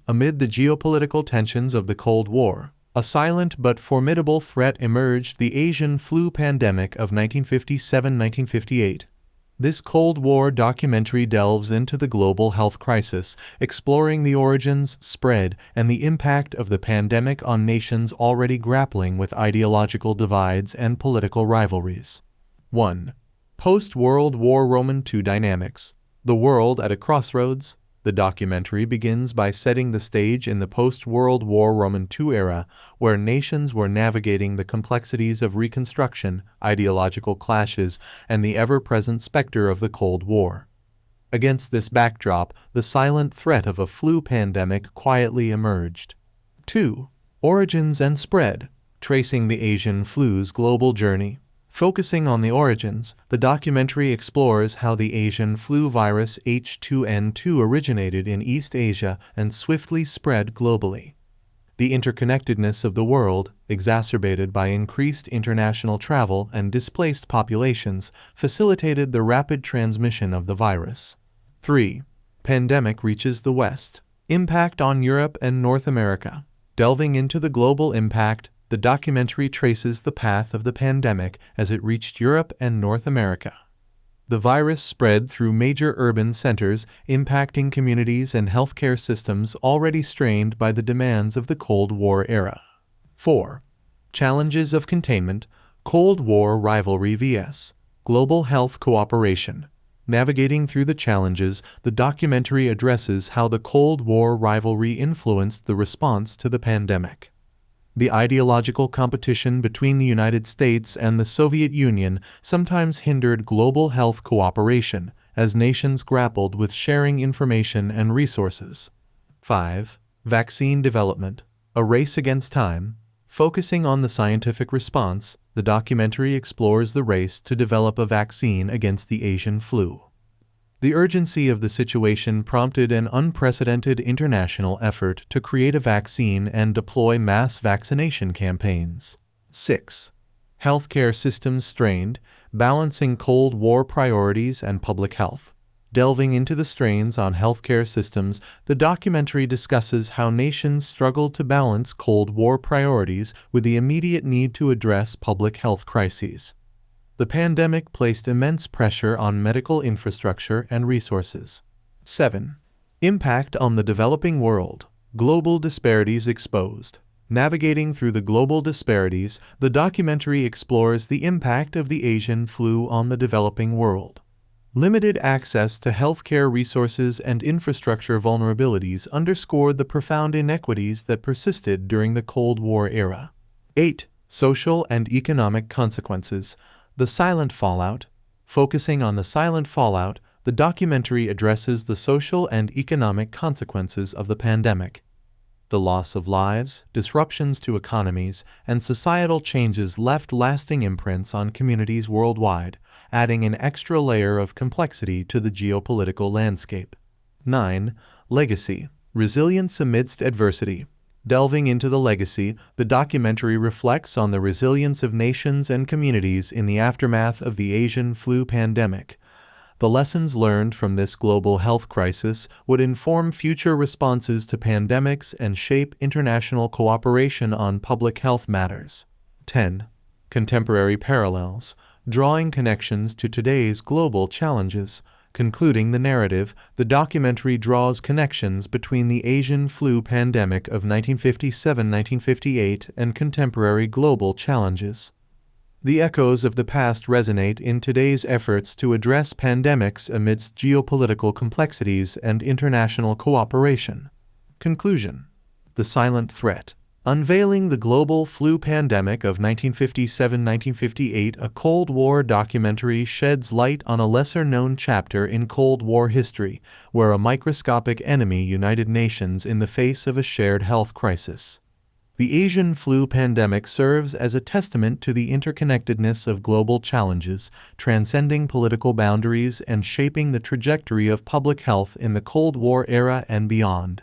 Amid the geopolitical tensions of the Cold War, a silent but formidable threat emerged: the Asian flu pandemic of 1957-1958. This Cold War documentary delves into the global health crisis, exploring the origins, spread, and the impact of the pandemic on nations already grappling with ideological divides and political rivalries. 1. Post-World War Roman II dynamics. The world at a crossroads. The documentary begins by setting the stage in the post-World War Roman II era, where nations were navigating the complexities of reconstruction, ideological clashes, and the ever-present specter of the Cold War. Against this backdrop, the silent threat of a flu pandemic quietly emerged. 2. Origins and spread. Tracing the Asian flu's global journey. Focusing on the origins, the documentary explores how the Asian flu virus H2N2 originated in East Asia and swiftly spread globally. The interconnectedness of the world, exacerbated by increased international travel and displaced populations, facilitated the rapid transmission of the virus. 3. Pandemic reaches the West. Impact on Europe and North America. Delving into the global impact, the documentary traces the path of the pandemic as it reached Europe and North America. The virus spread through major urban centers, impacting communities and healthcare systems already strained by the demands of the Cold War era. 4. Challenges of containment. Cold War rivalry vs. global health cooperation. Navigating through the challenges, the documentary addresses how the Cold War rivalry influenced the response to the pandemic. The ideological competition between the United States and the Soviet Union sometimes hindered global health cooperation, as nations grappled with sharing information and resources. 5. Vaccine development. A race against time. Focusing on the scientific response, the documentary explores the race to develop a vaccine against the Asian flu. The urgency of the situation prompted an unprecedented international effort to create a vaccine and deploy mass vaccination campaigns. 6. Healthcare systems strained, balancing Cold War priorities and public health. Delving into the strains on healthcare systems, the documentary discusses how nations struggled to balance Cold War priorities with the immediate need to address public health crises. The pandemic placed immense pressure on medical infrastructure and resources. 7. Impact on the developing world. Global disparities exposed. Navigating through the global disparities, the documentary explores the impact of the Asian flu on the developing world. Limited access to healthcare resources and infrastructure vulnerabilities underscored the profound inequities that persisted during the Cold War era. 8. Social and economic consequences. The silent fallout. Focusing on the silent fallout, the documentary addresses the social and economic consequences of the pandemic. The loss of lives, disruptions to economies, and societal changes left lasting imprints on communities worldwide, adding an extra layer of complexity to the geopolitical landscape. 9. Legacy. Resilience amidst adversity. Delving into the legacy, the documentary reflects on the resilience of nations and communities in the aftermath of the Asian flu pandemic. The lessons learned from this global health crisis would inform future responses to pandemics and shape international cooperation on public health matters. 10. Contemporary parallels. Drawing connections to today's global challenges. Concluding the narrative, the documentary draws connections between the Asian flu pandemic of 1957-1958 and contemporary global challenges. The echoes of the past resonate in today's efforts to address pandemics amidst geopolitical complexities and international cooperation. Conclusion. The silent threat. Unveiling the global flu pandemic of 1957-1958, a Cold War documentary sheds light on a lesser-known chapter in Cold War history, where a microscopic enemy united nations in the face of a shared health crisis. The Asian flu pandemic serves as a testament to the interconnectedness of global challenges, transcending political boundaries and shaping the trajectory of public health in the Cold War era and beyond.